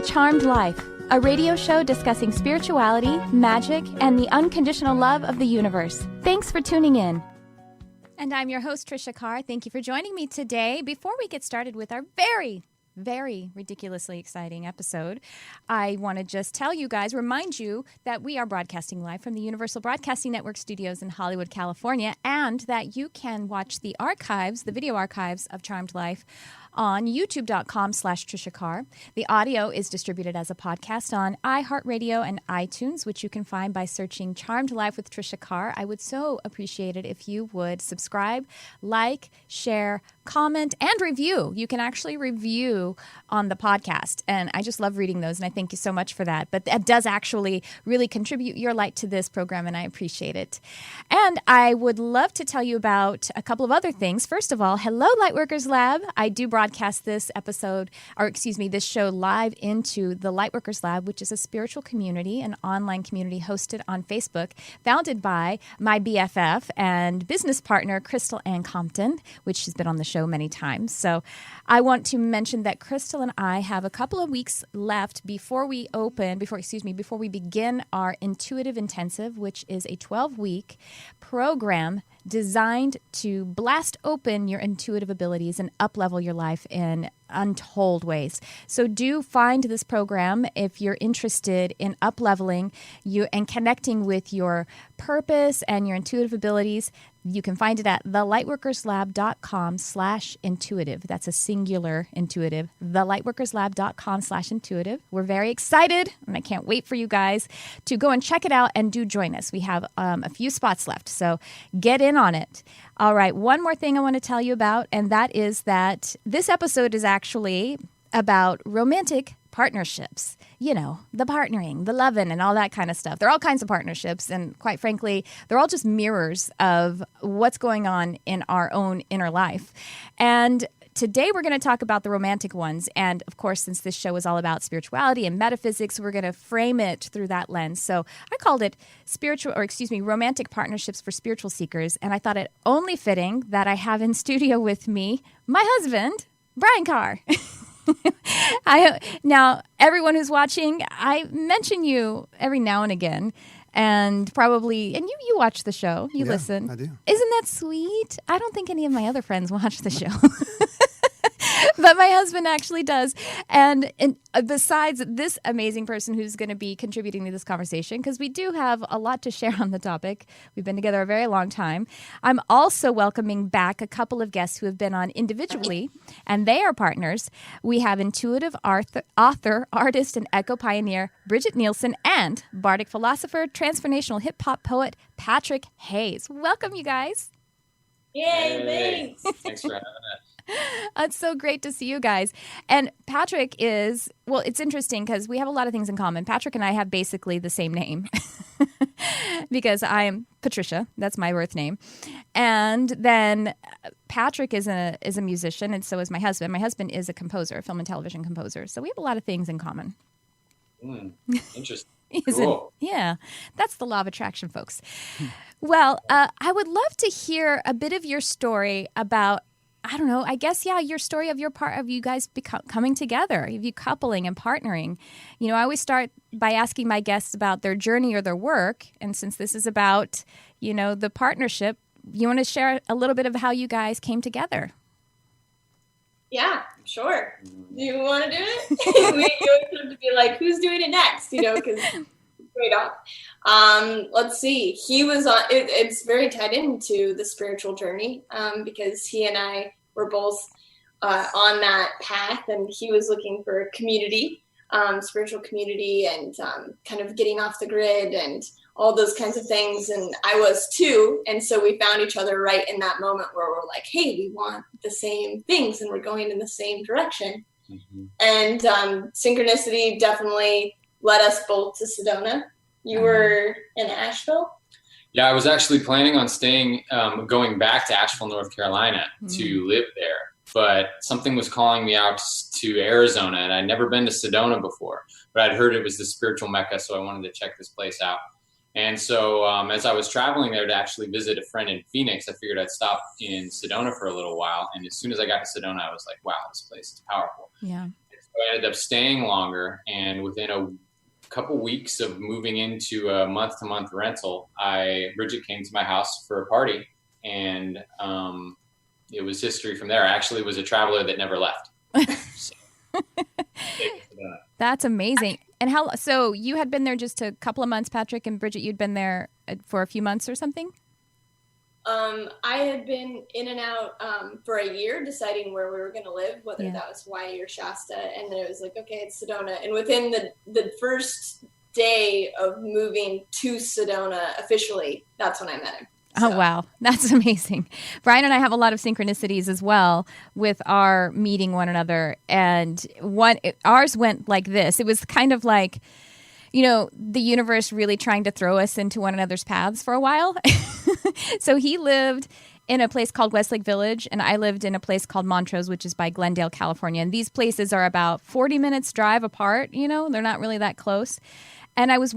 Charmed Life, a radio show discussing spirituality, magic, and the unconditional love of the universe. Thanks for tuning in. And I'm your host, Tricia Carr. Thank you for joining me today. Before we get started with our very ridiculously exciting episode, I want to just tell you guys, remind you that we are broadcasting live from the Universal Broadcasting Network studios in Hollywood, California, and that you can watch the archives, the video archives of Charmed Life on youtube.com/Tricia Carr. The audio is distributed as a podcast on iHeartRadio and iTunes, which you can find by searching Charmed Life with Tricia Carr. I would so appreciate it if you would subscribe, like, share, comment, and review. You can actually review on the podcast, and I just love reading those, and I thank you so much for that. But that does actually really contribute your light to this program, and I appreciate it. And I would love to tell you about a couple of other things. First of all, hello, Lightworkers Lab. I do broadcast this this show live into the Lightworkers Lab, which is a spiritual community, an online community hosted on Facebook, founded by my BFF and business partner, Crystal Ann Compton, which has been on the show many times. So I want to mention that Crystal and I have a couple of weeks left before we begin our Intuitive Intensive, which is a 12-week program designed to blast open your intuitive abilities and up-level your life in untold ways. So do find this program if you're interested in up-leveling you and connecting with your purpose and your intuitive abilities. You can find it at thelightworkerslab.com/intuitive. That's a singular intuitive. Thelightworkerslab.com/intuitive. We're very excited, and I can't wait for you guys to go and check it out and do join us. We have a few spots left, so get in on it. All right, one more thing I want to tell you about, and that is that this episode is actually about romantic partnerships. You know, the partnering, the loving, and all that kind of stuff. There are all kinds of partnerships, and quite frankly, they're all just mirrors of what's going on in our own inner life. And today we're going to talk about the romantic ones. And of course, since this show is all about spirituality and metaphysics, we're going to frame it through that lens. So I called it romantic partnerships for spiritual seekers. And I thought it only fitting that I have in studio with me my husband, Brian Carr. Now, everyone who's watching, I mention you every now and again, and you watch the show, you listen. I do. Isn't that sweet? I don't think any of my other friends watch the show. But my husband actually does. And besides this amazing person who's going to be contributing to this conversation, because we do have a lot to share on the topic. We've been together a very long time. I'm also welcoming back a couple of guests who have been on individually, and they are partners. We have intuitive author, artist, and echo pioneer Bridget Nielsen and Bardic Philosopher, Transformational Hip Hop poet Patrick Haize. Welcome, you guys. Yay, thanks. Thanks for having us. It's so great to see you guys. And Patrick is, well, it's interesting because we have a lot of things in common. Patrick and I have basically the same name because I'm Patricia. That's my birth name. And then Patrick is a musician, and so is my husband. My husband is a composer, a film and television composer. So we have a lot of things in common. Interesting. Cool. Yeah, that's the law of attraction, folks. Well, I would love to hear a bit of your story about, your story of you guys coming together, of you coupling and partnering. You know, I always start by asking my guests about their journey or their work. And since this is about, the partnership, you want to share a little bit of how you guys came together? Yeah, sure. Do you want to do it? We always have to be like, who's doing it next? Because straight up. Let's see. He was on. It's very tied into the spiritual journey because he and I were both on that path, and he was looking for a community, spiritual community, and kind of getting off the grid and all those kinds of things. And I was too. And so we found each other right in that moment where we're like, hey, we want the same things and we're going in the same direction. Mm-hmm. And synchronicity definitely led us both to Sedona. You were in Asheville? Yeah, I was actually planning on going back to Asheville, North Carolina to live there. But something was calling me out to Arizona, and I'd never been to Sedona before. But I'd heard it was the spiritual mecca, so I wanted to check this place out. And so as I was traveling there to actually visit a friend in Phoenix, I figured I'd stop in Sedona for a little while. And as soon as I got to Sedona, I was like, wow, this place is powerful. Yeah. And so I ended up staying longer, and within a couple weeks of moving into a month-to-month rental, Bridget came to my house for a party, and it was history from there. I actually was a traveler that never left. So, that's amazing. And so you had been there just a couple of months, Patrick, and Bridget, you'd been there for a few months or something? I had been in and out for a year deciding where we were going to live, whether that was Hawaii or Shasta. And then it was like, okay, it's Sedona. And within the first day of moving to Sedona officially, that's when I met him. So. Oh, wow. That's amazing. Brian and I have a lot of synchronicities as well with our meeting one another. And ours went like this. It was kind of like, the universe really trying to throw us into one another's paths for a while. So he lived in a place called Westlake Village, and I lived in a place called Montrose, which is by Glendale, California. And these places are about 40 minutes drive apart. They're not really that close. And I was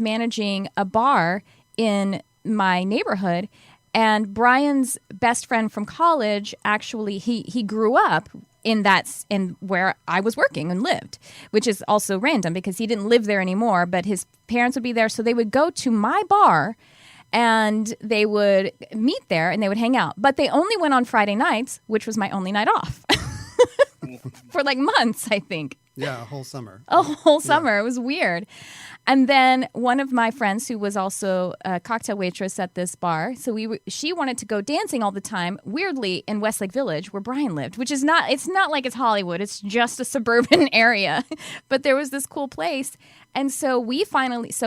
managing a bar in my neighborhood, and Brian's best friend from college, actually, he grew up in where I was working and lived, which is also random because he didn't live there anymore, but his parents would be there. So they would go to my bar and they would meet there and they would hang out. But they only went on Friday nights, which was my only night off for like months, I think. Yeah, a whole summer. A whole summer. Yeah. It was weird. And then one of my friends who was also a cocktail waitress at this bar, so she wanted to go dancing all the time, weirdly, in Westlake Village where Brian lived, which is it's not like it's Hollywood. It's just a suburban area. But there was this cool place. And so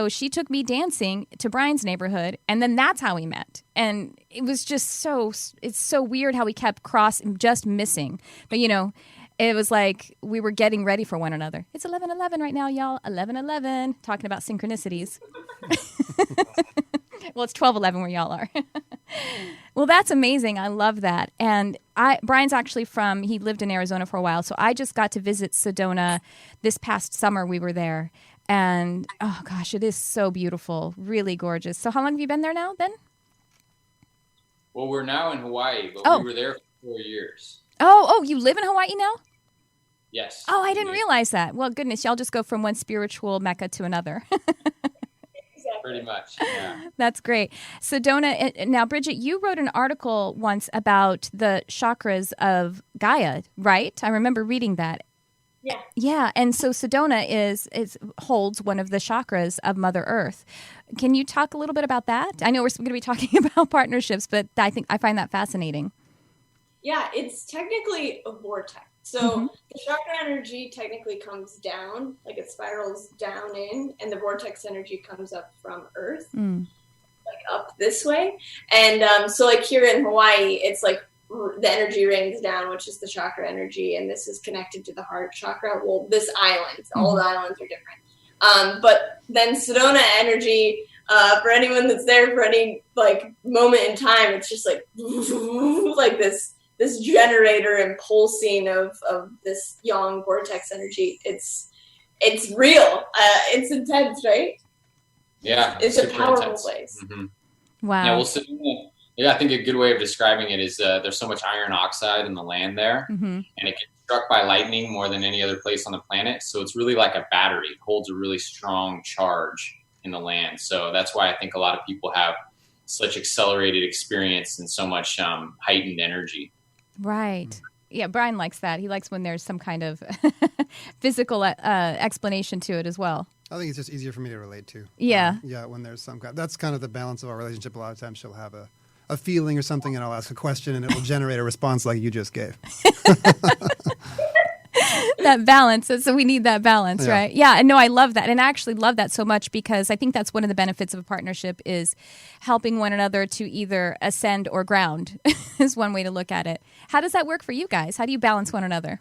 she took me dancing to Brian's neighborhood, and then that's how we met. And it was just it's so weird how we kept just missing. But, it was like we were getting ready for one another. It's 11:11 right now, y'all. 11:11. Talking about synchronicities. Well, it's 12:11 where y'all are. Well, that's amazing. I love that. And Brian's actually he lived in Arizona for a while, so I just got to visit Sedona this past summer. We were there. And, oh, gosh, it is so beautiful. Really gorgeous. So how long have you been there now, then? Well, we're now in Hawaii, but we were there for 4 years. Oh, you live in Hawaii now? Yes. Oh, I didn't realize that. Well, goodness, y'all just go from one spiritual mecca to another. Pretty much, yeah. That's great. Sedona, now, Bridget, you wrote an article once about the chakras of Gaia, right? I remember reading that. Yeah. Yeah, and so Sedona holds one of the chakras of Mother Earth. Can you talk a little bit about that? I know we're going to be talking about partnerships, but I find that fascinating. Yeah, it's technically a vortex. So the chakra energy technically comes down, like it spirals down in, and the vortex energy comes up from Earth, like up this way. And so like here in Hawaii, it's like the energy rings down, which is the chakra energy, and this is connected to the heart chakra. Well, this island, all the islands are different. But then Sedona energy, for anyone that's there for any like moment in time, it's just like like this generator and pulsing of this yang vortex energy. It's real. It's intense, right? Yeah, it's a powerful place. Mm-hmm. Wow. Yeah, well, Sedona, I think a good way of describing it is there's so much iron oxide in the land there, and it gets struck by lightning more than any other place on the planet. So it's really like a battery. It holds a really strong charge in the land. So that's why I think a lot of people have such accelerated experience and so much heightened energy. Right. Yeah, Brian likes that. He likes when there's some kind of physical explanation to it as well. I think it's just easier for me to relate to. Yeah. Yeah, when there's some kind. That's kind of the balance of our relationship. A lot of times she'll have a feeling or something, and I'll ask a question, and it will generate a response like you just gave. That balance. So we need that balance, right? Yeah. No, I love that. And I actually love that so much because I think that's one of the benefits of a partnership is helping one another to either ascend or ground is one way to look at it. How does that work for you guys? How do you balance one another?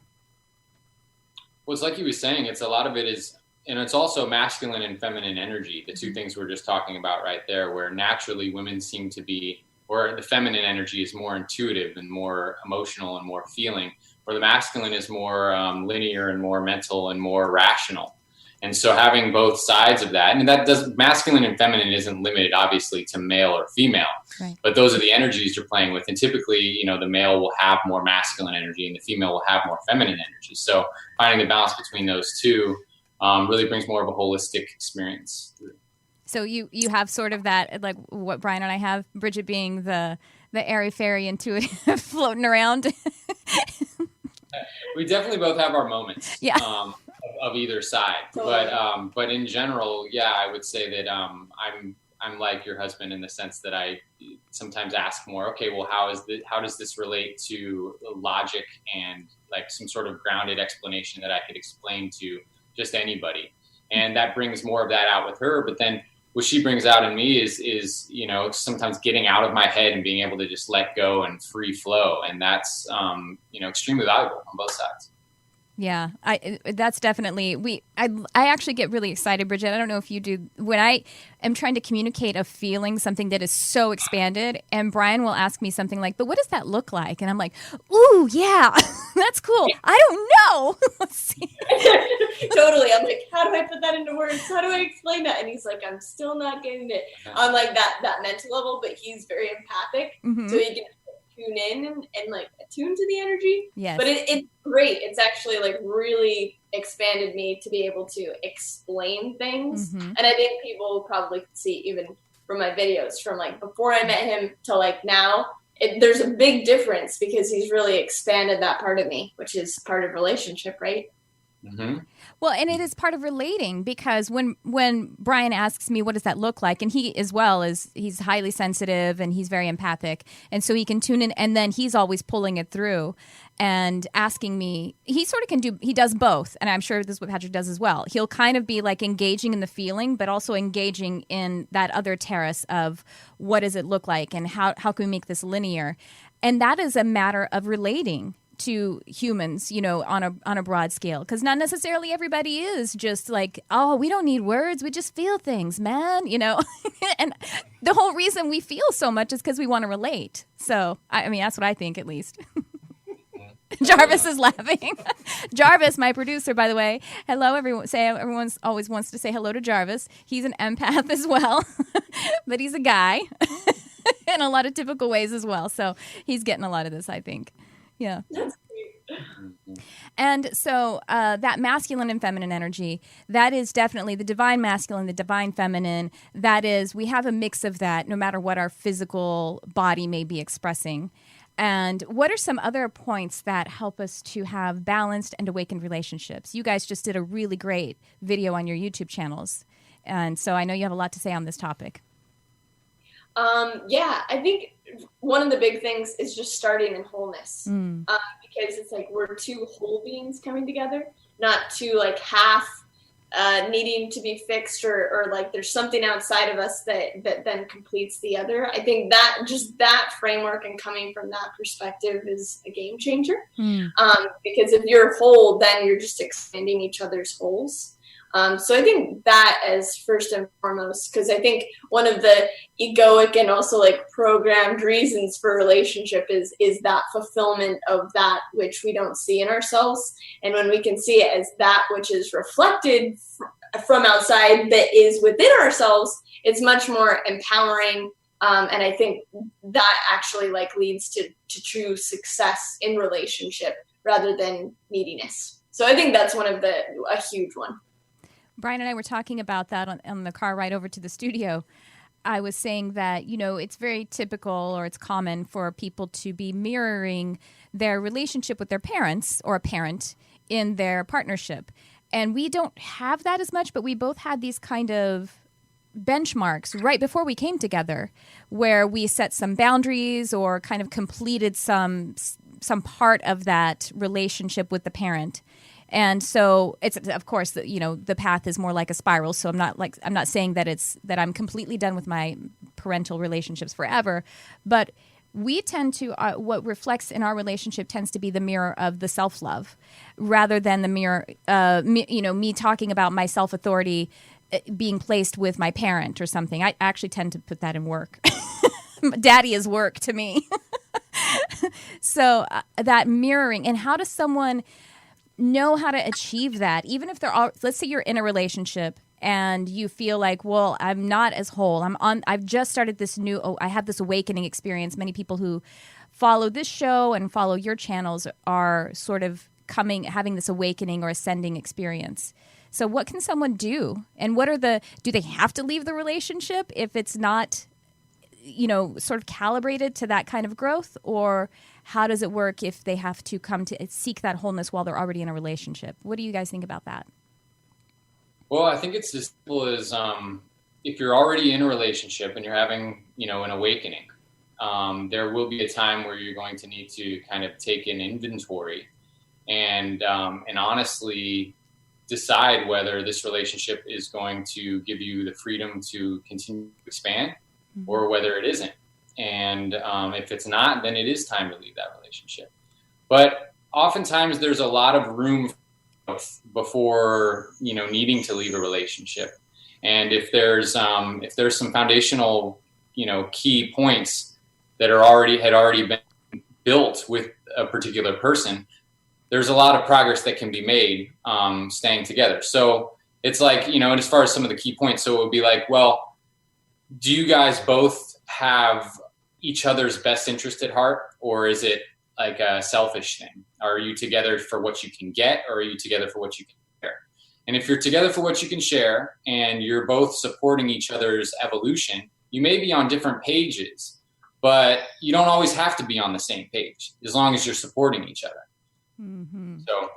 Well, it's like you were saying, it's a lot of it is, and it's also masculine and feminine energy, the two things we're just talking about right there, where naturally women seem to be, or the feminine energy is more intuitive and more emotional and more feeling, where the masculine is more linear and more mental and more rational. And so having both sides of that, and that does, masculine and feminine isn't limited obviously to male or female, right. But those are the energies you're playing with. And typically, the male will have more masculine energy and the female will have more feminine energy. So finding the balance between those two really brings more of a holistic experience. So you have sort of that, like what Brian and I have, Bridget being the airy fairy intuitive floating around. We definitely both have our moments. Yeah. Of either side, but in general, yeah, I would say that I'm like your husband in the sense that I sometimes ask more. Okay, well, how does this relate to logic and like some sort of grounded explanation that I could explain to just anybody, and that brings more of that out with her. But then what she brings out in me is sometimes getting out of my head and being able to just let go and free flow, and that's extremely valuable on both sides. Yeah, that's definitely I actually get really excited, Bridget. I don't know if you do. When I am trying to communicate a feeling, something that is so expanded, and Brian will ask me something like, "But what does that look like?" And I'm like, "Ooh, yeah, that's cool. I don't know." Totally. I'm like, how do I put that into words? How do I explain that? And he's like, I'm still not getting it on like that mental level, but he's very empathic, so he can tune in and like attune to the energy. Yes. But it's great. It's actually like really expanded me to be able to explain things. And I think people probably could see even from my videos from like before I met him to like now, there's a big difference because he's really expanded that part of me, which is part of relationship, right? Mm-hmm. Well, and it is part of relating because when Brian asks me, what does that look like? And he as well he's highly sensitive and he's very empathic. And so he can tune in and then he's always pulling it through and asking me, he sort of he does both. And I'm sure this is what Patrick does as well. He'll kind of be like engaging in the feeling, but also engaging in that other terrace of what does it look like and how can we make this linear? And that is a matter of relating to humans, on a broad scale, because not necessarily everybody is just like, oh, we don't need words, we just feel things, man, and the whole reason we feel so much is because we want to relate. So I mean that's what I think, at least. Jarvis is laughing. Jarvis, my producer, by the way. Hello, everyone. Everyone always wants to say hello to Jarvis. He's an empath as well, but he's a guy in a lot of typical ways as well. So he's getting a lot of this, I think. Yeah. That's great. And so that masculine and feminine energy, that is definitely the divine masculine, the divine feminine. That is, we have a mix of that no matter what our physical body may be expressing. And what are some other points that help us to have balanced and awakened relationships? You guys just did a really great video on your YouTube channels. And so I know you have a lot to say on this topic. Yeah, I think one of the big things is just starting in wholeness, because it's like we're two whole beings coming together, not two like half needing to be fixed or like there's something outside of us that then completes the other. I think that framework and coming from that perspective is a game changer, because if you're whole, then you're just expanding each other's holes. So I think that as first and foremost, because I think one of the egoic and also like programmed reasons for relationship is that fulfillment of that which we don't see in ourselves. And when we can see it as that which is reflected from outside that is within ourselves, it's much more empowering. And I think that actually like leads to true success in relationship rather than neediness. So I think that's a huge one. Brian and I were talking about that on the car ride over to the studio. I was saying that, it's very typical or it's common for people to be mirroring their relationship with their parents or a parent in their partnership. And we don't have that as much, but we both had these kind of benchmarks right before we came together where we set some boundaries or kind of completed some part of that relationship with the parent. And so it's, of course, the path is more like a spiral. So I'm not saying that I'm completely done with my parental relationships forever, but we tend to, what reflects in our relationship tends to be the mirror of the self-love rather than the mirror, me talking about my self-authority being placed with my parent or something. I actually tend to put that in work. Daddy is work to me. So that mirroring, and how does someone know how to achieve that, even if they're all, let's say you're in a relationship and you feel like, well, I'm not as whole. I've just started this I have this awakening experience. Many people who follow this show and follow your channels are sort of having this awakening or ascending experience. So what can someone do? And do they have to leave the relationship if it's not, sort of calibrated to that kind of growth? Or how does it work if they have to come to seek that wholeness while they're already in a relationship? What do you guys think about that? Well, I think it's as simple as if you're already in a relationship and you're having, an awakening, there will be a time where you're going to need to kind of take an inventory and honestly decide whether this relationship is going to give you the freedom to continue to expand or whether it isn't. And if it's not, then it is time to leave that relationship. But oftentimes there's a lot of room before, needing to leave a relationship. And if there's some foundational, key points that had already been built with a particular person, there's a lot of progress that can be made staying together. So it's like, as far as some of the key points, so it would be like, well, do you guys both have each other's best interest at heart, or is it like a selfish thing? Are you together for what you can get, or are you together for what you can share? And if you're together for what you can share and you're both supporting each other's evolution, you may be on different pages, but you don't always have to be on the same page as long as you're supporting each other. Mm-hmm. So,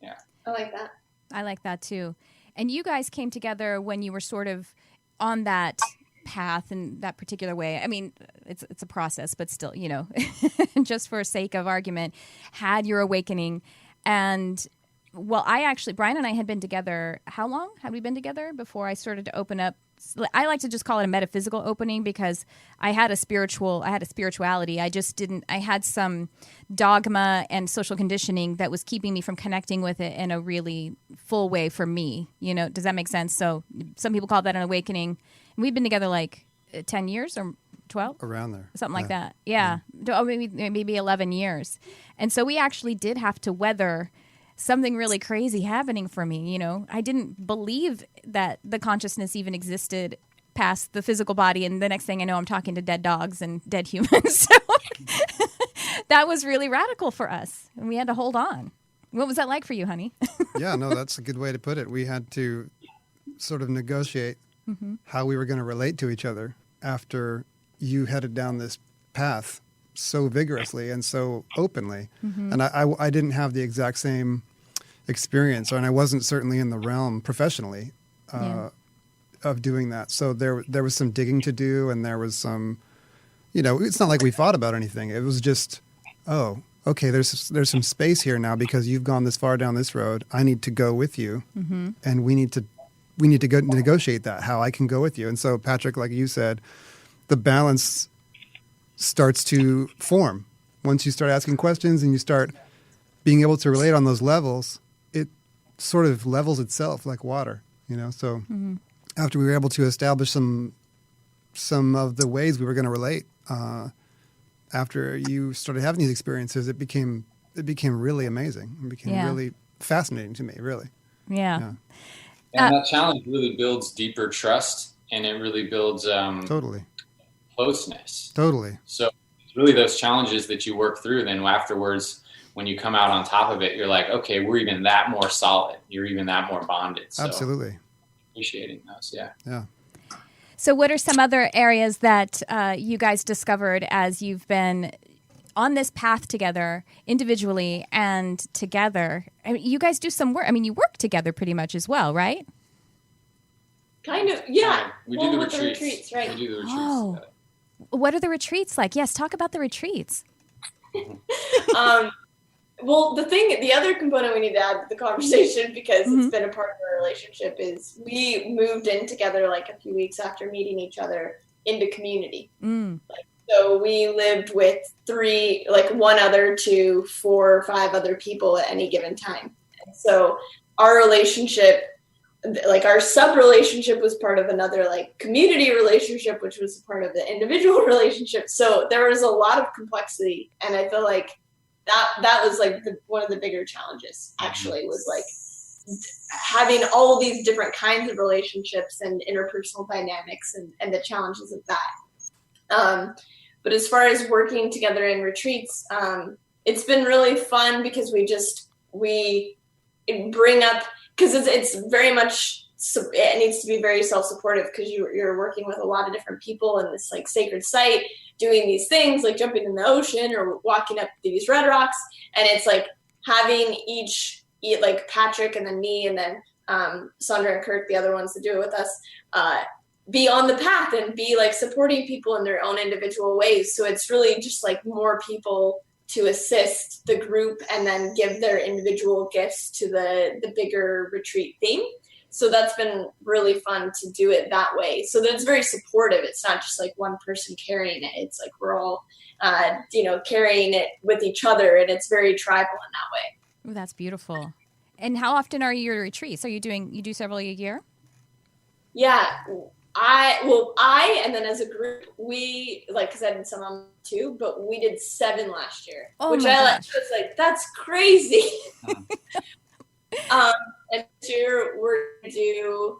yeah. I like that. I like that too. And you guys came together when you were sort of on that path in that particular way. I mean, it's a process, but still, just for sake of argument, had your awakening. And well, Brian and I had been together. How long had we been together before I started to open up? I like to just call it a metaphysical opening because I had a spirituality. I had some dogma and social conditioning that was keeping me from connecting with it in a really full way for me. Does that make sense? So some people call that an awakening. And we've been together like 10 years or 12? Around there. Something like that. Yeah. Oh, maybe 11 years. And so we actually did have to weather something really crazy happening for me. I didn't believe that the consciousness even existed past the physical body. And the next thing I know, I'm talking to dead dogs and dead humans. So that was really radical for us. And we had to hold on. What was that like for you, honey? Yeah, no, that's a good way to put it. We had to sort of negotiate how we were going to relate to each other after you headed down this path so vigorously and so openly. And I didn't have the exact same experience, and I wasn't certainly in the realm professionally of doing that. So there was some digging to do, and there was some, it's not like we fought about anything. It was just, oh, okay, there's some space here now because you've gone this far down this road. I need to go with you, and we need to go negotiate that, how I can go with you. And so, Patrick, like you said, the balance starts to form. Once you start asking questions and you start being able to relate on those levels, it sort of levels itself like water, So after we were able to establish some of the ways we were going to relate, after you started having these experiences, it became really amazing. It became really fascinating to me, really. Yeah. And that challenge really builds deeper trust, and it really builds totally closeness. Totally. So it's really those challenges that you work through. Then afterwards, when you come out on top of it, you're like, okay, we're even that more solid. You're even that more bonded. So absolutely. Appreciating those. Yeah. Yeah. So what are some other areas that you guys discovered as you've been on this path together, individually and together? I mean, you guys do some work. I mean, you work together pretty much as well, right? Kind of, yeah. We do the retreats, right? We do the retreats. Oh. What are the retreats like? Yes, talk about the retreats. Well, the other component we need to add to the conversation, because it's been a part of our relationship, is we moved in together like a few weeks after meeting each other into community. So we lived with one other to 4 or 5 other people at any given time. And so our relationship, like our sub-relationship, was part of another like community relationship, which was part of the individual relationship. So there was a lot of complexity. And I feel like that was like one of the bigger challenges actually, was like having all these different kinds of relationships and interpersonal dynamics and the challenges of that. But as far as working together in retreats, it's been really fun because we bring up, because it's very much, it needs to be very self-supportive, because you're working with a lot of different people in this like sacred site, doing these things like jumping in the ocean or walking up these red rocks. And it's like having each, like Patrick and then me and then Sandra and Kirk, the other ones that do it with us, be on the path and be like supporting people in their own individual ways. So it's really just like more people to assist the group and then give their individual gifts to the bigger retreat theme. So that's been really fun to do it that way. So that it's very supportive. It's not just like one person carrying it. It's like we're all, carrying it with each other, and it's very tribal in that way. Ooh, that's beautiful. And how often are your retreats? You do several a year? Yeah. I and then as a group, we, like, because I did some on too, but we did 7 last year, which I was like, that's crazy. And this year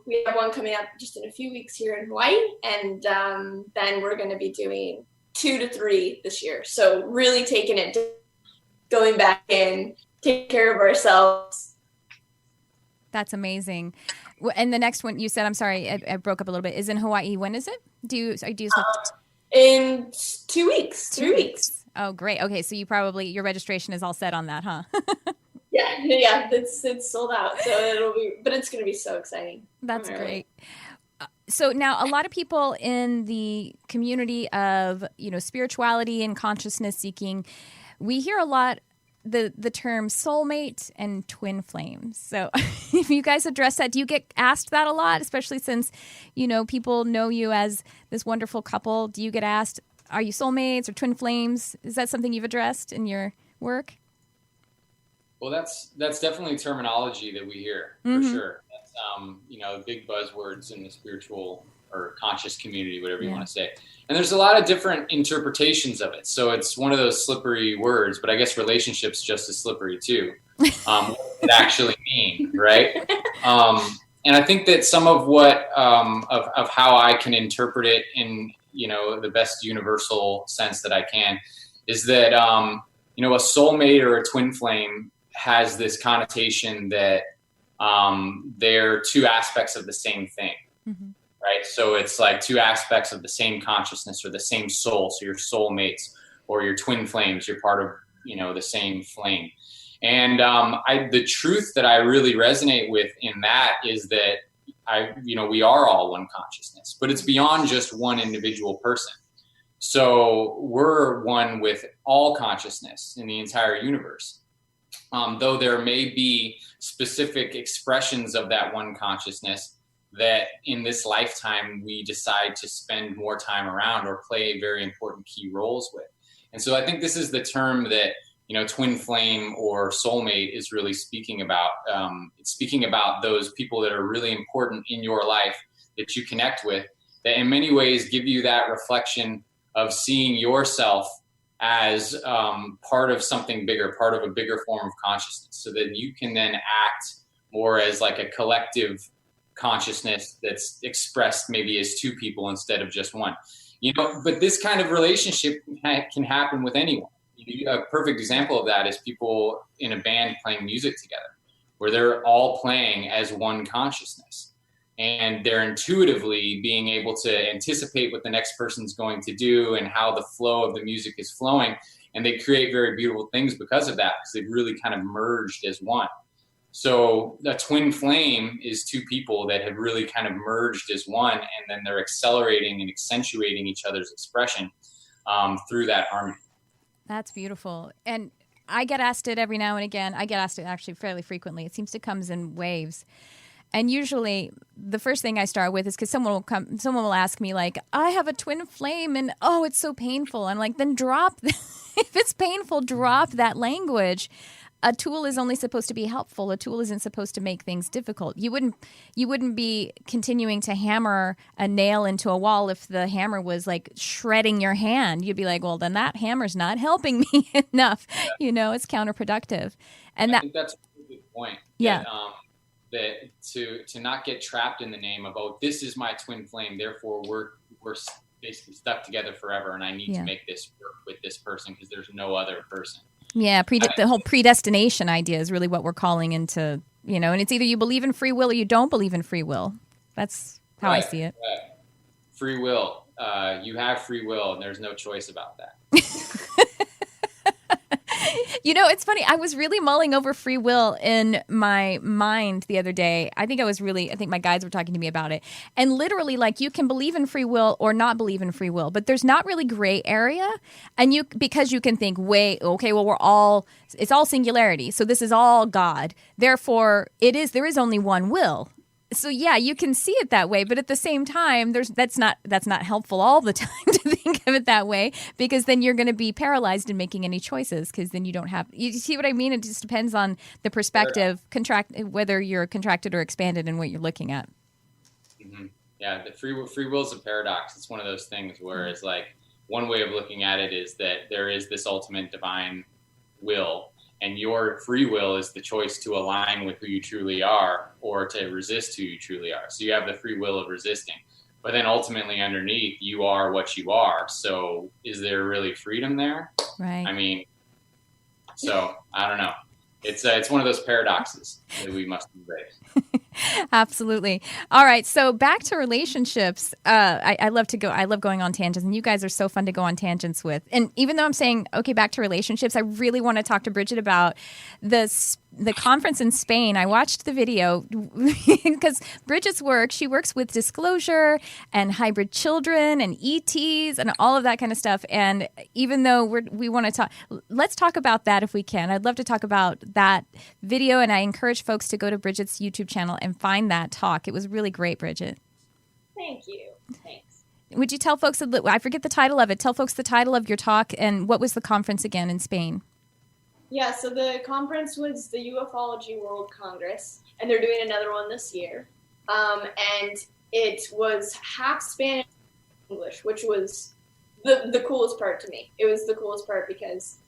we have one coming up just in a few weeks here in Hawaii, and then we're going to be doing 2 to 3 this year. So really taking it, going back in, taking care of ourselves. That's amazing. And the next one you said, I'm sorry, I broke up a little bit, is in Hawaii. When is it? In 2 weeks, 3 weeks. Oh, great. Okay, so your registration is all set on that, huh? Yeah, it's sold out. So but it's going to be so exciting. That's great. So now a lot of people in the community of, spirituality and consciousness seeking, we hear a lot the term soulmate and twin flames. So if you guys address that, do you get asked that a lot, especially since, people know you as this wonderful couple? Do you get asked, are you soulmates or twin flames? Is that something you've addressed in your work? Well, that's definitely terminology that we hear, for sure. That's, big buzzwords in the spiritual or conscious community, whatever you want to say. And there's a lot of different interpretations of it. So it's one of those slippery words, but I guess relationships just as slippery too. What does it actually mean, right? And I think that some of what, of how I can interpret it in, the best universal sense that I can, is that, a soulmate or a twin flame has this connotation that they're 2 aspects of the same thing, right? So it's like 2 aspects of the same consciousness or the same soul. So your soulmates or your twin flames, you're part of, the same flame. And the truth that I really resonate with in that is that we are all one consciousness, but it's beyond just one individual person. So we're one with all consciousness in the entire universe. Though there may be specific expressions of that one consciousness that in this lifetime we decide to spend more time around or play very important key roles with. And so I think this is the term that, twin flame or soulmate is really speaking about. It's speaking about those people that are really important in your life that you connect with, that in many ways give you that reflection of seeing yourself as part of something bigger, part of a bigger form of consciousness, so that you can then act more as like a collective consciousness that's expressed maybe as 2 people instead of just one. But this kind of relationship can happen with anyone. A perfect example of that is people in a band playing music together, where they're all playing as one consciousness. And they're intuitively being able to anticipate what the next person's going to do and how the flow of the music is flowing. And they create very beautiful things because of that, because they've really kind of merged as one. So a twin flame is 2 people that have really kind of merged as one, and then they're accelerating and accentuating each other's expression through that harmony. That's beautiful. And I get asked it every now and again. I get asked it actually fairly frequently. It seems to come in waves. And usually the first thing I start with is because someone will ask me like, I have a twin flame and it's so painful. I'm like, then drop, if it's painful, drop that language. a tool is only supposed to be helpful. A tool isn't supposed to make things difficult. You wouldn't be continuing to hammer a nail into a wall if the hammer was like shredding your hand. You'd be like, well, then that hammer's not helping me enough. It's counterproductive. And I think that's a good point. Yeah. That to not get trapped in the name of, oh, this is my twin flame, therefore we're basically stuck together forever, and I need to make this work with this person because there's no other person. Yeah, the whole predestination idea is really what we're calling into, and it's either you believe in free will or you don't believe in free will. That's how I see it. Right. Free will. You have free will, and there's no choice about that. It's funny. I was really mulling over free will in my mind the other day. I think my guides were talking to me about it. And literally, like, you can believe in free will or not believe in free will, but there's not really gray area. And because you can think, it's all singularity. So this is all God. Therefore, there is only one will. So yeah, you can see it that way, but at the same time, that's not helpful all the time to think of it that way, because then you're going to be paralyzed in making any choices, because then you see what I mean? It just depends on the perspective, whether you're contracted or expanded in what you're looking at. Mm-hmm. Yeah, the free will is a paradox. It's one of those things where it's like, one way of looking at it is that there is this ultimate divine will, and your free will is the choice to align with who you truly are or to resist who you truly are. So you have the free will of resisting. But then ultimately underneath, you are what you are. So is there really freedom there? Right. I mean, so I don't know. It's one of those paradoxes that we must embrace. Absolutely. All right. So back to relationships. I love going on tangents, and you guys are so fun to go on tangents with. And even though I'm saying, okay, back to relationships, I really want to talk to Bridget about the conference in Spain. I watched the video because Bridget's work, she works with disclosure and hybrid children and ETs and all of that kind of stuff. And even though we want to talk, let's talk about that if we can. I'd love to talk about that video, and I encourage folks to go to Bridget's YouTube channel and find that talk. It was really great, Bridget. Thank you. Thanks. Would you tell folks, I forget the title of it, tell folks the title of your talk, and what was the conference again in Spain? Yeah, so the conference was the Ufology World Congress, and they're doing another one this year. And it was half Spanish and English, which was the coolest part to me. It was the coolest part because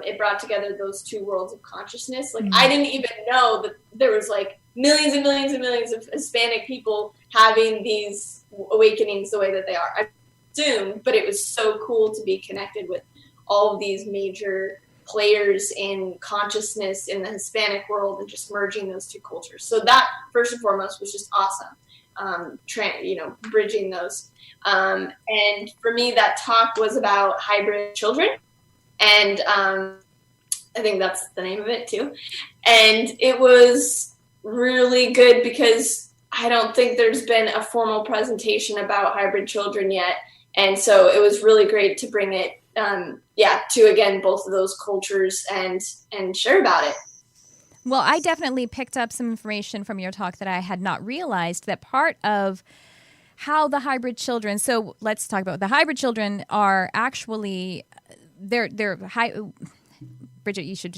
it brought together those two worlds of consciousness. Like, I didn't even know that there was like millions and millions and millions of Hispanic people having these awakenings the way that they are. I assumed, but it was so cool to be connected with all of these major players in consciousness in the Hispanic world and just merging those two cultures. So that, first and foremost, was just awesome. Bridging those. And for me, that talk was about hybrid children. And I think that's the name of it too. And it was really good because I don't think there's been a formal presentation about hybrid children yet. And so it was really great to bring it to, again, both of those cultures and share about it. Well, I definitely picked up some information from your talk that I had not realized, that part of how the hybrid children, so let's talk about the hybrid children are actually, they're Bridget, you should.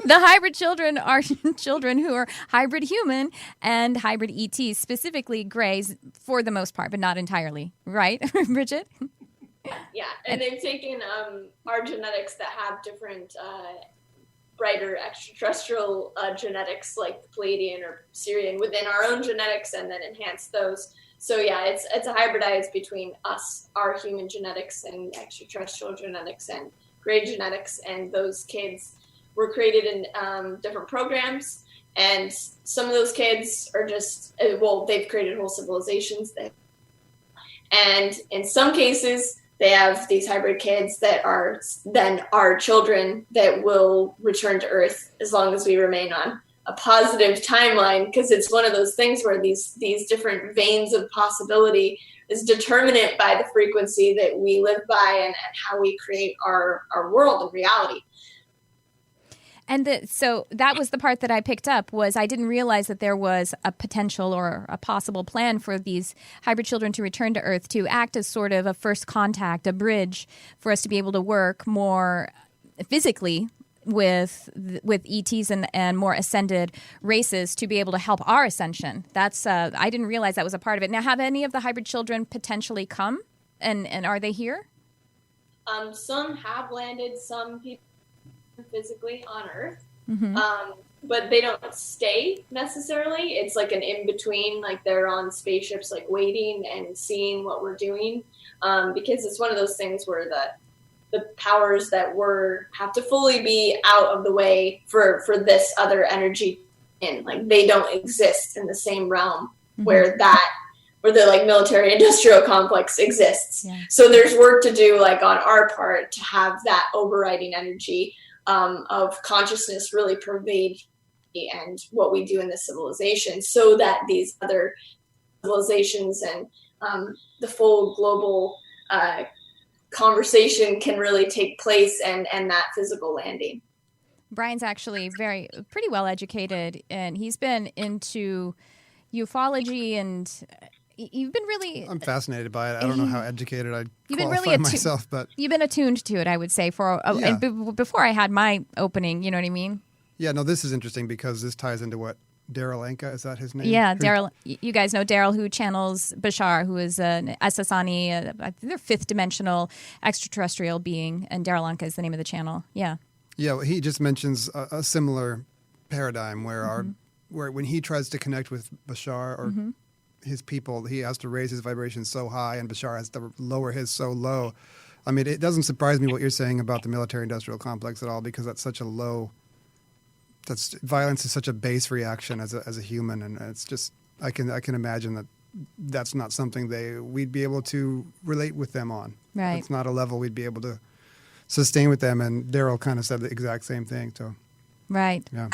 The hybrid children are children who are hybrid human and hybrid ETs, specifically grays for the most part, but not entirely. Right, Bridget? Yeah, and they've taken our genetics that have different brighter extraterrestrial genetics, like the Palladian or Syrian, within our own genetics, and then enhance those. So yeah, it's a hybridized between us, our human genetics, and extraterrestrial genetics and gray genetics, and those kids were created in different programs, and some of those kids are just, they've created whole civilizations. And in some cases, they have these hybrid kids that are then our children that will return to Earth as long as we remain on a positive timeline, because it's one of those things where these different veins of possibility is determinate by the frequency that we live by and how we create our world and reality. And so that was the part that I picked up, was I didn't realize that there was a potential or a possible plan for these hybrid children to return to Earth to act as sort of a first contact, a bridge for us to be able to work more physically with ETs and more ascended races to be able to help our ascension. That's I didn't realize that was a part of it. Now, have any of the hybrid children potentially come, and are they here? Some have landed, some people physically on Earth, Mm-hmm. but they don't stay necessarily. It's like an in-between, like they're on spaceships, like waiting and seeing what we're doing, because it's one of those things where the powers that have to fully be out of the way for this other energy in. Like they don't exist in the same realm Mm-hmm. where the like military industrial complex exists. Yeah. So there's work to do like on our part to have that overriding energy of consciousness really pervade and what we do in this civilization, so that these other civilizations and the full global conversation can really take place and that physical landing. Brian's actually pretty well educated, and he's been into ufology, and you've been really... I'm fascinated by it. I don't know how educated I'd qualify really myself, but... You've been attuned to it, I would say, and before I had my opening, you know what I mean? Yeah, no, this is interesting because this ties into what Daryl Anka, is that his name? Yeah, Daryl. You guys know Daryl, who channels Bashar, who is an Asasani, I think they're fifth dimensional extraterrestrial being, and Daryl Anka is the name of the channel. Yeah. Yeah, well, he just mentions a similar paradigm where where when he tries to connect with Bashar or his people, he has to raise his vibration so high, and Bashar has to lower his so low. I mean, it doesn't surprise me what you're saying about the military-industrial complex at all, because that's such a low. Violence is such a base reaction as a human, and it's just I can imagine that's not something we'd be able to relate with them on. Right. It's not a level we'd be able to sustain with them, and Daryl kind of said the exact same thing. So. Right. Yeah.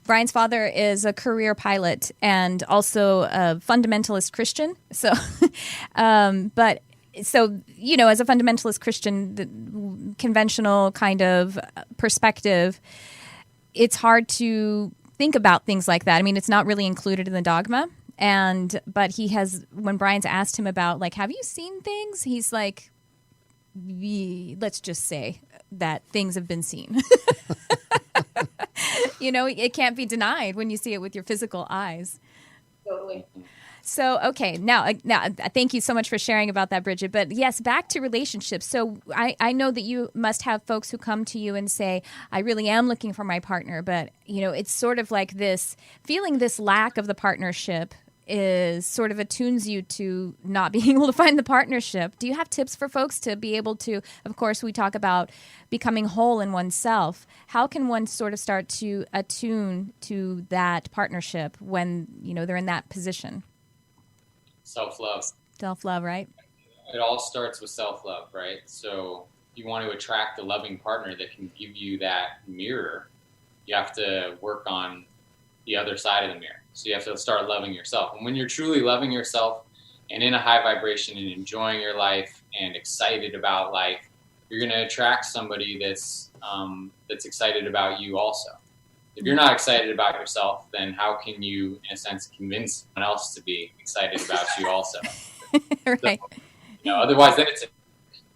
Brian's father is a career pilot and also a fundamentalist Christian. So, you know, as a fundamentalist Christian, the conventional kind of perspective, it's hard to think about things like that. I mean, it's not really included in the dogma. But when Brian's asked him about, like, have you seen things? He's like, let's just say that things have been seen. You know, it can't be denied when you see it with your physical eyes. Totally. So, okay, now, thank you so much for sharing about that, Bridget. But yes, back to relationships. So I know that you must have folks who come to you and say, I really am looking for my partner. But, you know, it's sort of like this lack of the partnership is sort of attunes you to not being able to find the partnership. Do you have tips for folks to be able to, of course, we talk about becoming whole in oneself. How can one sort of start to attune to that partnership when, you know, they're in that position? Self-love. Self-love, right? It all starts with self-love, right? So you want to attract a loving partner that can give you that mirror. You have to work on the other side of the mirror. So you have to start loving yourself. And when you're truly loving yourself and in a high vibration and enjoying your life and excited about life, you're going to attract somebody that's excited about you also. If you're not excited about yourself, then how can you, in a sense, convince someone else to be excited about you also? Right. So, you know, otherwise, then it's,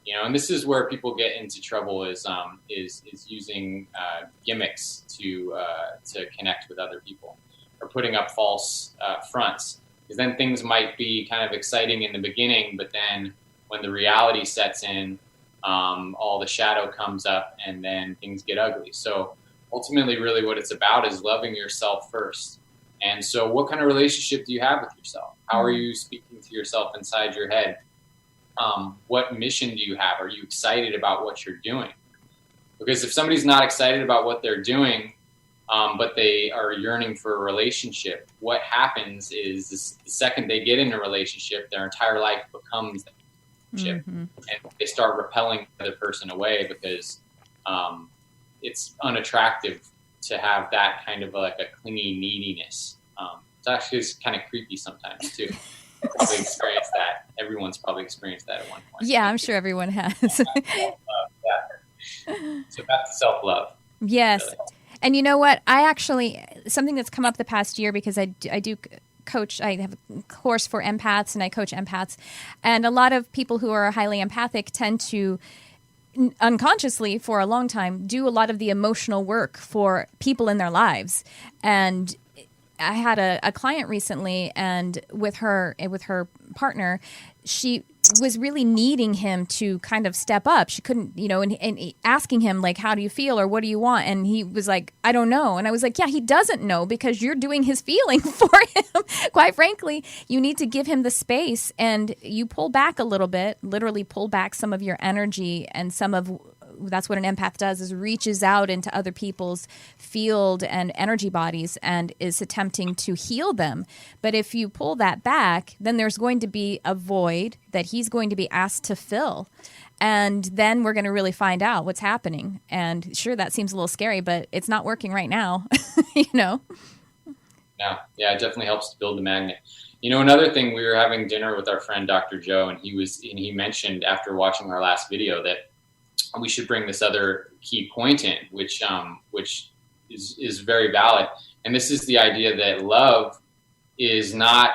you know, and this is where people get into trouble is using gimmicks to connect with other people, or putting up false fronts. Because then things might be kind of exciting in the beginning, but then when the reality sets in, all the shadow comes up, and then things get ugly. So ultimately, really what it's about is loving yourself first. And so what kind of relationship do you have with yourself? How are you speaking to yourself inside your head? What mission do you have? Are you excited about what you're doing? Because if somebody's not excited about what they're doing, but they are yearning for a relationship, what happens is the second they get in a relationship, their entire life becomes that relationship. And they start repelling the other person away because it's unattractive to have that kind of like a clingy neediness. It's actually kind of creepy sometimes too. Probably experienced that. Everyone's probably experienced that at one point. Yeah, I'm sure everyone has. So back to self-love. Yes. Really. And you know what? Something that's come up the past year, because I do coach, I have a course for empaths and I coach empaths. And a lot of people who are highly empathic tend to unconsciously for a long time do a lot of the emotional work for people in their lives. And I had a client recently, and with her partner, she was really needing him to kind of step up. She couldn't, and asking him, like, how do you feel, or what do you want? And he was like, I don't know. And I was like, yeah, he doesn't know, because you're doing his feeling for him. Quite frankly, you need to give him the space, and you pull back a little bit, literally pull back some of your energy, and that's what an empath does, is reaches out into other people's field and energy bodies and is attempting to heal them. But if you pull that back, then there's going to be a void that he's going to be asked to fill. And then we're going to really find out what's happening. And sure, that seems a little scary, but it's not working right now, Yeah, it definitely helps to build the magnet. Another thing, we were having dinner with our friend Dr. Joe, and he mentioned after watching our last video that we should bring this other key point in, which is very valid. And this is the idea that love is not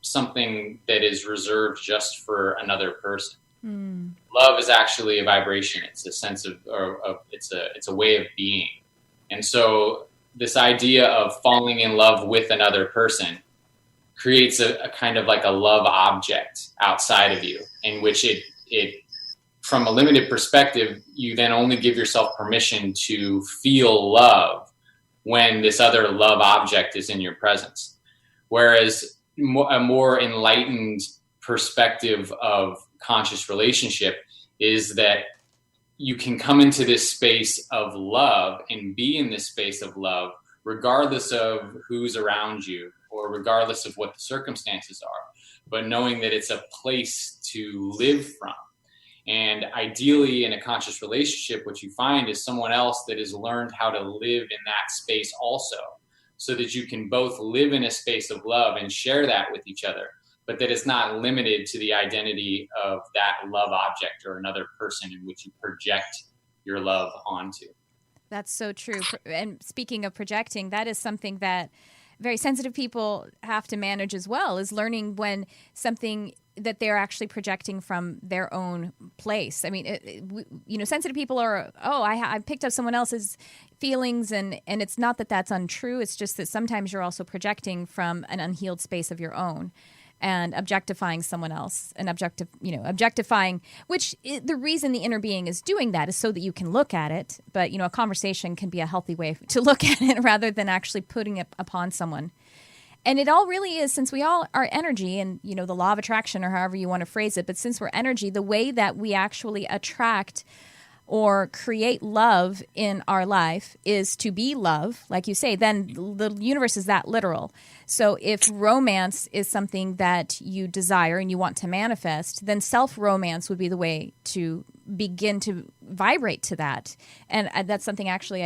something that is reserved just for another person. Love is actually a vibration. It's a sense of it's a way of being. And so this idea of falling in love with another person creates a kind of like a love object outside of you, in which it from a limited perspective, you then only give yourself permission to feel love when this other love object is in your presence. Whereas a more enlightened perspective of conscious relationship is that you can come into this space of love and be in this space of love, regardless of who's around you or regardless of what the circumstances are, but knowing that it's a place to live from. And ideally, in a conscious relationship, what you find is someone else that has learned how to live in that space also, so that you can both live in a space of love and share that with each other, but that it's not limited to the identity of that love object or another person in which you project your love onto. That's so true. And speaking of projecting, that is something that very sensitive people have to manage as well, is learning when something that they're actually projecting from their own place. I mean, sensitive people are, I picked up someone else's feelings, and it's not that that's untrue. It's just that sometimes you're also projecting from an unhealed space of your own and objectifying someone else, and objectifying, which the reason the inner being is doing that is so that you can look at it. But, a conversation can be a healthy way to look at it rather than actually putting it upon someone. And it all really is, since we all are energy, and, the law of attraction, or however you want to phrase it, but since we're energy, the way that we actually attract or create love in our life is to be love, like you say, then the universe is that literal. So if romance is something that you desire and you want to manifest, then self-romance would be the way to begin to vibrate to that. And that's something actually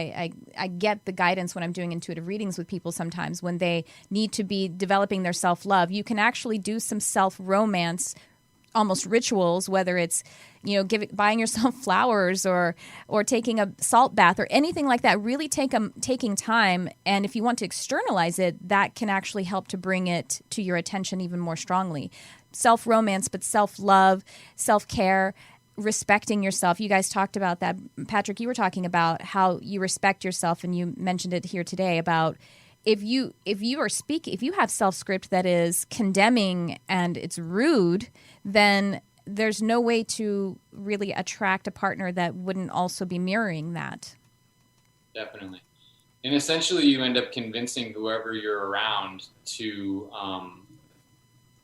I get the guidance when I'm doing intuitive readings with people sometimes, when they need to be developing their self-love. You can actually do some self-romance, almost rituals, whether it's buying yourself flowers or taking a salt bath or anything like that. Really taking time, and if you want to externalize it, that can actually help to bring it to your attention even more strongly. Self-romance, but self-love, self-care, respecting yourself. You guys talked about that. Patrick, you were talking about how you respect yourself, and you mentioned it here today about if you have self-script that is condemning and it's rude, then there's no way to really attract a partner that wouldn't also be mirroring that. Definitely. And essentially you end up convincing whoever you're around to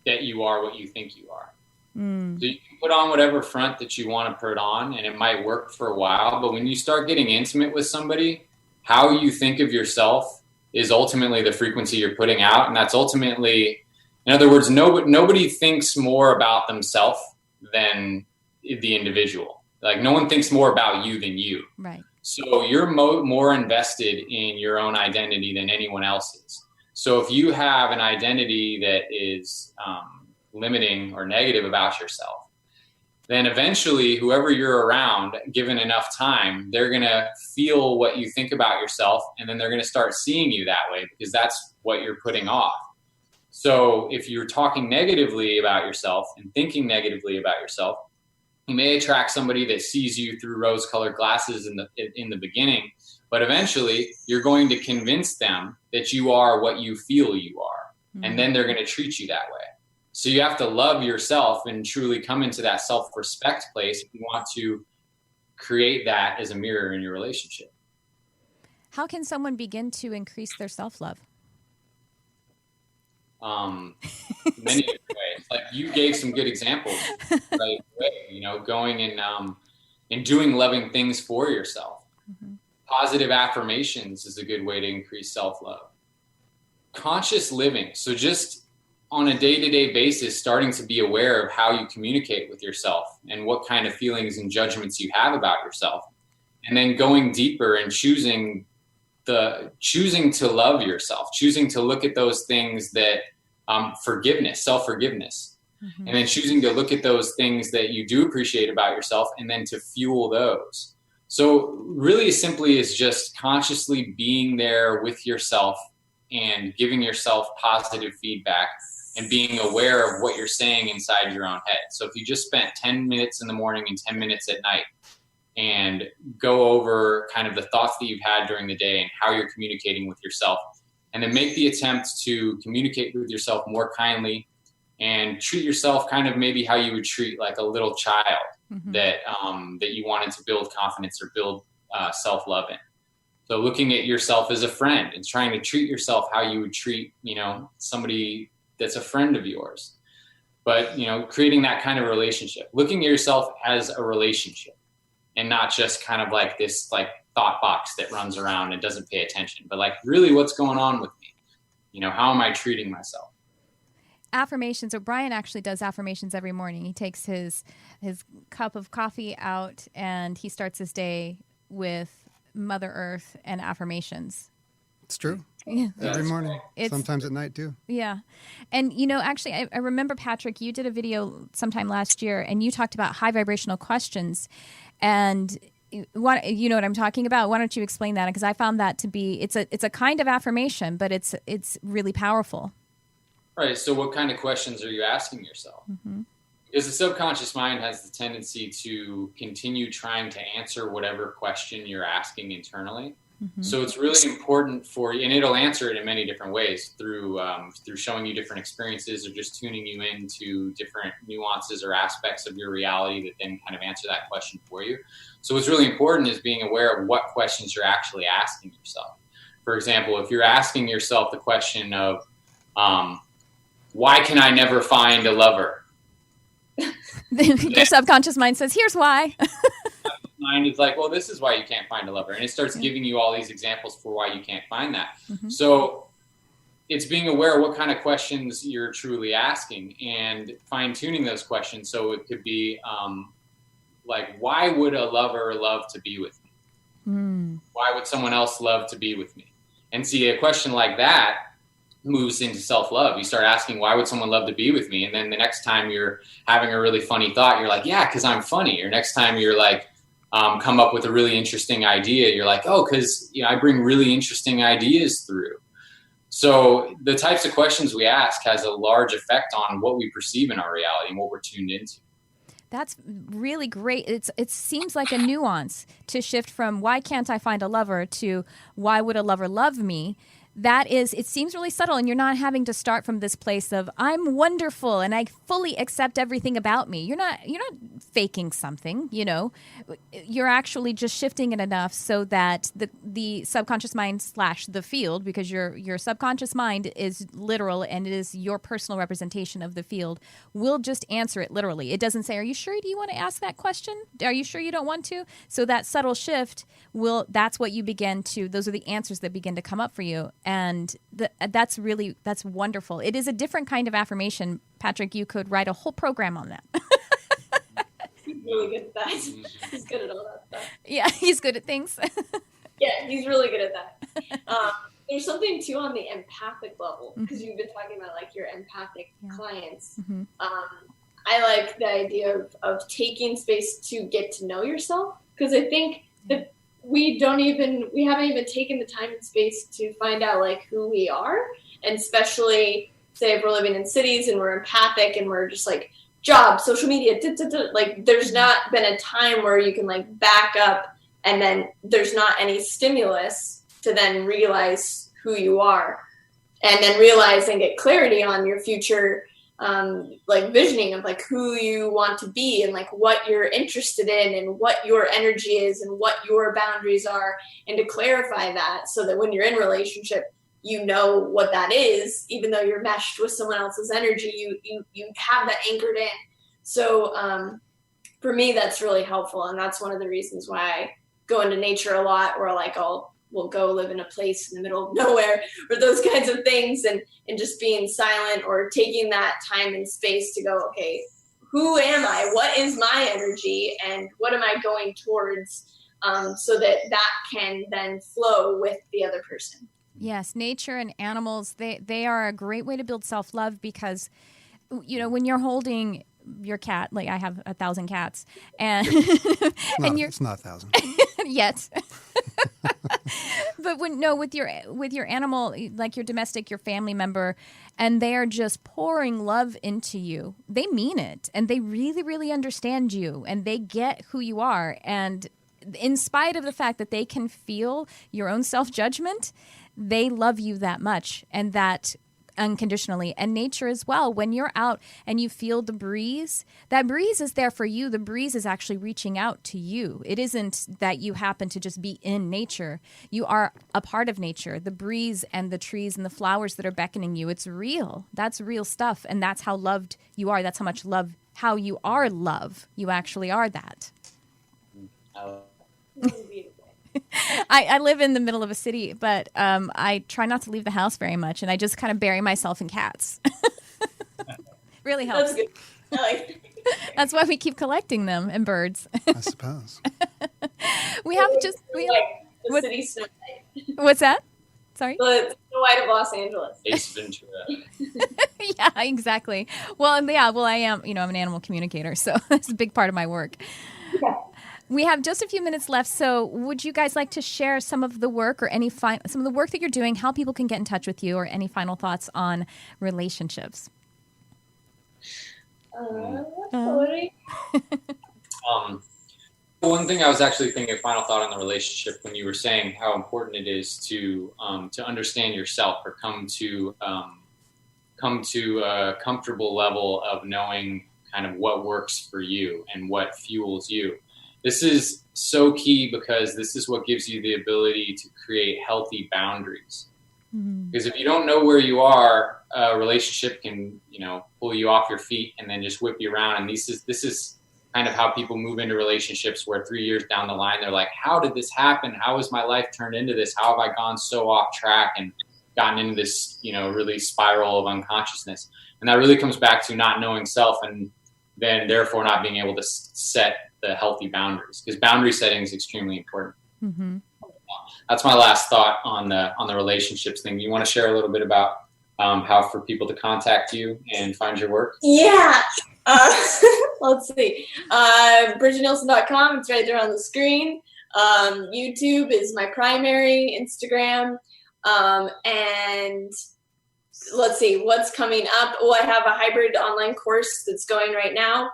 that you are what you think you are. So you can put on whatever front that you want to put on, and it might work for a while, but when you start getting intimate with somebody, how you think of yourself is ultimately the frequency you're putting out. And that's ultimately, in other words, nobody thinks more about themselves than the individual. Like, no one thinks more about you than you. Right. So you're more invested in your own identity than anyone else is. So if you have an identity that is limiting or negative about yourself, then eventually whoever you're around, given enough time, they're going to feel what you think about yourself, and then they're going to start seeing you that way, because that's what you're putting off. So if you're talking negatively about yourself and thinking negatively about yourself, You may attract somebody that sees you through rose-colored glasses in the beginning, but eventually you're going to convince them that you are what you feel you are. And then they're going to treat you that way. So you have to love yourself and truly come into that self-respect place if you want to create that as a mirror in your relationship. How can someone begin to increase their self-love? Many different ways. Like you gave some good examples right away, you know, going and doing loving things for yourself. Positive affirmations is a good way to increase self-love. Conscious living. So just on a day-to-day basis, starting to be aware of how you communicate with yourself and what kind of feelings and judgments you have about yourself. And then going deeper and choosing to love yourself, choosing to look at those things that forgiveness, self-forgiveness, and then choosing to look at those things that you do appreciate about yourself and then to fuel those. So really simply is just consciously being there with yourself and giving yourself positive feedback and being aware of what you're saying inside your own head. So if you just spent 10 minutes in the morning and 10 minutes at night and go over kind of the thoughts that you've had during the day and how you're communicating with yourself, and then make the attempt to communicate with yourself more kindly and treat yourself kind of maybe how you would treat like a little child that you wanted to build confidence or build self-love in. So looking at yourself as a friend and trying to treat yourself how you would treat, you know, somebody that's a friend of yours. But, you know, creating that kind of relationship, looking at yourself as a relationship and not just kind of like this like thought box that runs around and doesn't pay attention, but like really what's going on with me? You know, how am I treating myself? Affirmations. So Brian actually does affirmations every morning. He takes his cup of coffee out and he starts his day with Mother Earth and affirmations. It's true. Yeah. Every morning. Sometimes at night too. Yeah. And, you know, actually, I remember, Patrick, you did a video sometime last year and you talked about high vibrational questions. And you know what I'm talking about? Why don't you explain that? Because I found that to be, it's a kind of affirmation, but it's really powerful. Right. So what kind of questions are you asking yourself? Because the subconscious mind has the tendency to continue trying to answer whatever question you're asking internally. So it's really important for you, and it'll answer it in many different ways through showing you different experiences or just tuning you into different nuances or aspects of your reality that then kind of answer that question for you. So what's really important is being aware of what questions you're actually asking yourself. For example, if you're asking yourself the question of, why can I never find a lover? Your subconscious mind says, here's why. Mind is like, well, this is why you can't find a lover. And it starts giving you all these examples for why you can't find that. So it's being aware of what kind of questions you're truly asking and fine tuning those questions. So it could be like, why would a lover love to be with me? Why would someone else love to be with me? And see, a question like that moves into self-love. You start asking, why would someone love to be with me? And then the next time you're having a really funny thought, you're like, yeah, because I'm funny. Or next time you're like, come up with a really interesting idea, you're like, oh, because I bring really interesting ideas through. So the types of questions we ask has a large effect on what we perceive in our reality and what we're tuned into. That's really great. It seems like a nuance to shift from why can't I find a lover to why would a lover love me? That is, it seems really subtle, and you're not having to start from this place of I'm wonderful and I fully accept everything about me. You're not faking something, you know. You're actually just shifting it enough so that the subconscious mind / the field, because your subconscious mind is literal and it is your personal representation of the field, will just answer it literally. It doesn't say, are you sure you want to ask that question? Are you sure you don't want to? So that subtle shift that's what you begin to, those are the answers that begin to come up for you. And that's wonderful. It is a different kind of affirmation. Patrick, you could write a whole program on that. He's really good at that. He's good at all that stuff. Yeah, he's good at things. Yeah, he's really good at that. There's something too on the empathic level, because you've been talking about like your empathic clients. I like the idea of taking space to get to know yourself, because I think that we haven't even taken the time and space to find out like who we are. And especially say if we're living in cities and we're empathic and we're just like job, social media, like there's not been a time where you can like back up and then there's not any stimulus to then realize who you are and then realize and get clarity on your future, like visioning of like who you want to be and like what you're interested in and what your energy is and what your boundaries are, and to clarify that so that when you're in relationship, you know what that is, even though you're meshed with someone else's energy, you have that anchored in. So for me, that's really helpful. And that's one of the reasons why I go into nature a lot, or like we'll go live in a place in the middle of nowhere or those kinds of things, and just being silent or taking that time and space to go, okay, who am I? What is my energy? And what am I going towards? So that can then flow with the other person. Yes, nature and animals, they are a great way to build self-love because, you know, when you're holding your cat, like I have 1,000 cats, and it's not 1,000 yet. But with your animal, like your domestic, your family member, and they are just pouring love into you, they mean it, and they really, really understand you, and they get who you are, and in spite of the fact that they can feel your own self-judgment, they love you that much, and that unconditionally. And nature as well, when you're out and you feel the breeze, that breeze is there for you. The breeze is actually reaching out to you. It isn't that you happen to just be in nature. You are a part of nature. The breeze and the trees and the flowers that are beckoning you, it's real. That's real stuff. And that's how loved you are. That's how much love, how you are love. You actually are that. I live in the middle of a city, but I try not to leave the house very much, and I just kind of bury myself in cats. Really helps. That's good. I like that. That's why we keep collecting them, and birds. I suppose. The city Snow White. What's that? Sorry? The Snow White of Los Angeles. Ace Ventura. Yeah, exactly. Well, I am, I'm an animal communicator, so that's a big part of my work. Yeah. We have just a few minutes left, so would you guys like to share some of the work or some of the work that you're doing, how people can get in touch with you, or any final thoughts on relationships? One thing I was actually thinking, a final thought on the relationship, when you were saying how important it is to understand yourself, or come to a comfortable level of knowing kind of what works for you and what fuels you. This is so key, because this is what gives you the ability to create healthy boundaries. Mm-hmm. Because if you don't know where you are, a relationship can, pull you off your feet and then just whip you around. And this is kind of how people move into relationships, where 3 years down the line, they're like, how did this happen? How has my life turned into this? How have I gone so off track and gotten into this, really spiral of unconsciousness? And that really comes back to not knowing self, and then therefore not being able to set the healthy boundaries, because boundary setting is extremely important. Mm-hmm. That's my last thought on the relationships thing. You want to share a little bit about how for people to contact you and find your work? Yeah. Let's see. BridgetNielsen.com. It's right there on the screen. YouTube is my primary. Instagram. And let's see what's coming up. Oh, I have a hybrid online course that's going right now.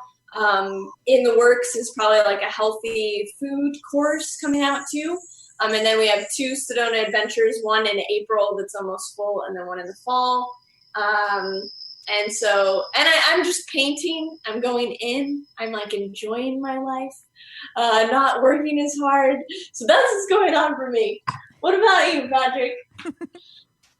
In the works is probably like a healthy food course coming out too. And then we have 2 Sedona adventures, one in April that's almost full, and then one in the fall. I'm just painting. I'm going in. I'm like enjoying my life, not working as hard. So that's what's going on for me. What about you, Patrick?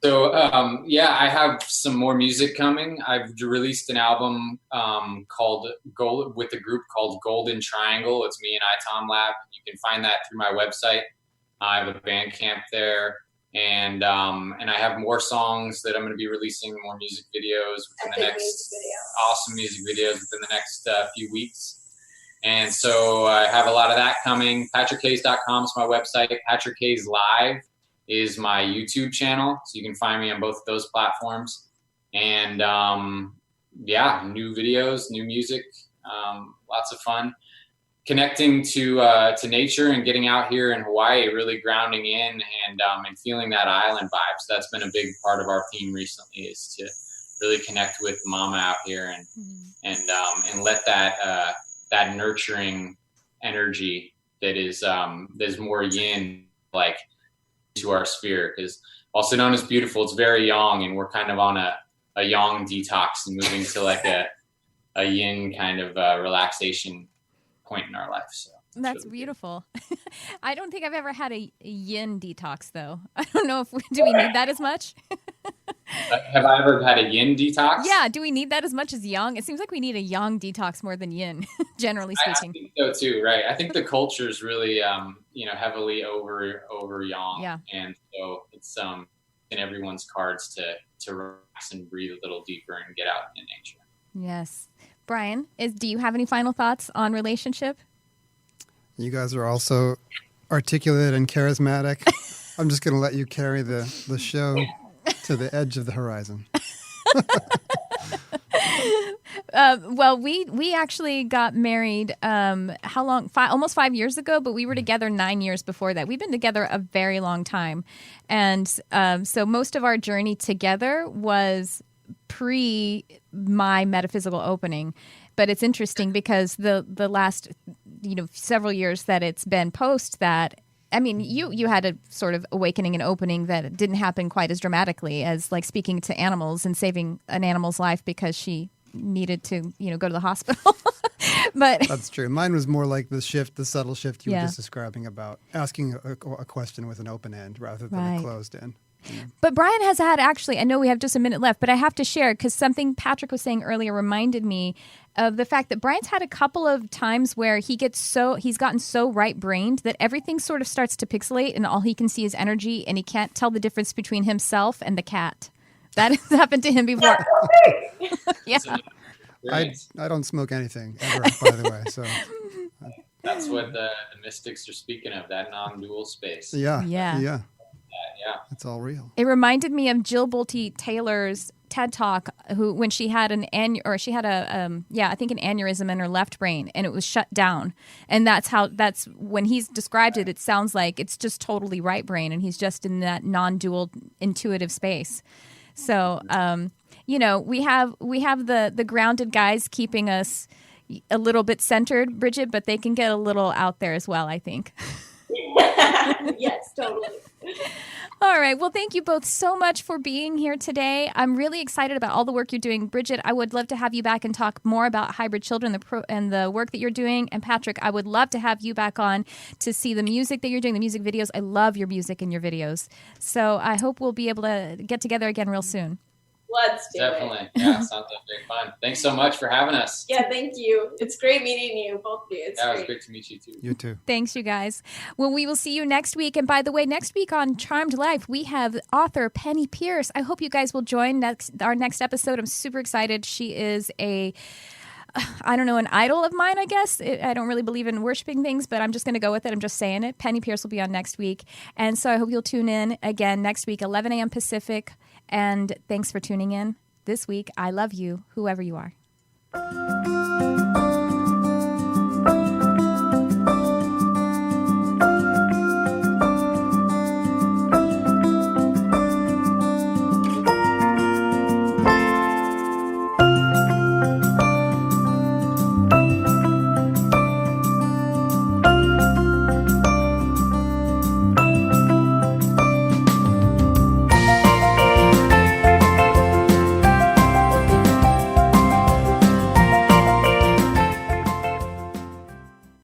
So, I have some more music coming. I've released an album with a group called Golden Triangle. It's me and Tom Lab. You can find that through my website. I have a Bandcamp there. And I have more songs that I'm going to be releasing, more music videos awesome music videos within the next few weeks. And so I have a lot of that coming. PatrickHaize.com is my website. Patrick Haize Live is my YouTube channel, so you can find me on both of those platforms. And new videos, new music, lots of fun. Connecting to nature and getting out here in Hawaii, really grounding in and feeling that island vibe. So that's been a big part of our theme recently, is to really connect with mama out here and let that nurturing energy that is more yin, like, to our sphere. Because while Sedona is beautiful, it's very yang, and we're kind of on a yang detox and moving to like a yin kind of relaxation point in our life. So that's really beautiful. I don't think I've ever had a yin detox, though. I don't know do we need that as much? Have I ever had a yin detox? Yeah. Do we need that as much as yang? It seems like we need a yang detox more than yin, generally speaking. I think so too, right? I think the culture is really, heavily over yang. Yeah. And so it's in everyone's cards to relax and breathe a little deeper and get out in nature. Yes. Brian, do you have any final thoughts on relationship? You guys are also articulate and charismatic. I'm just going to let you carry the show to the edge of the horizon. Well, we actually got married, how long? Almost 5 years ago, but we were together 9 years before that. We've been together a very long time. And so most of our journey together was pre my metaphysical opening. But it's interesting because the last, several years that it's been post that, I mean, you had a sort of awakening and opening that didn't happen quite as dramatically as like speaking to animals and saving an animal's life because she needed to, go to the hospital. But that's true. Mine was more like the subtle shift you were just describing about asking a question with an open end rather than a closed end. But Brian has had, actually, I know we have just a minute left, but I have to share because something Patrick was saying earlier reminded me of the fact that Brian's had a couple of times where he's gotten so right-brained that everything sort of starts to pixelate and all he can see is energy and he can't tell the difference between himself and the cat. That has happened to him before. Yeah. I don't smoke anything ever, by the way. So that's what the mystics are speaking of, that non-dual space. Yeah. Yeah. It's all real. It reminded me of Jill Bolte Taylor's TED Talk, when she had an aneurysm in her left brain and it was shut down. And that's when he's described it, it sounds like it's just totally right brain and he's just in that non-dual intuitive space. So, we have the grounded guys keeping us a little bit centered, Bridget, but they can get a little out there as well, I think. Yes, totally. All right. Well, thank you both so much for being here today. I'm really excited about all the work you're doing. Bridget, I would love to have you back and talk more about hybrid children and the work that you're doing. And Patrick, I would love to have you back on to see the music that you're doing, the music videos. I love your music and your videos. So I hope we'll be able to get together again real soon. Let's do Definitely. it. Yeah, sounds like great fun. Thanks so much for having us. Yeah, thank you. It's great meeting you, both of you. It was great to meet you too. You too. Thanks, you guys. Well, we will see you next week. And by the way, next week on Charmed Life, we have author Penny Pierce. I hope you guys will join our next episode. I'm super excited. She is an idol of mine, I guess. I don't really believe in worshiping things, but I'm just going to go with it. I'm just saying it. Penny Pierce will be on next week. And so I hope you'll tune in again next week, 11 a.m. Pacific. And thanks for tuning in this week. I love you, whoever you are.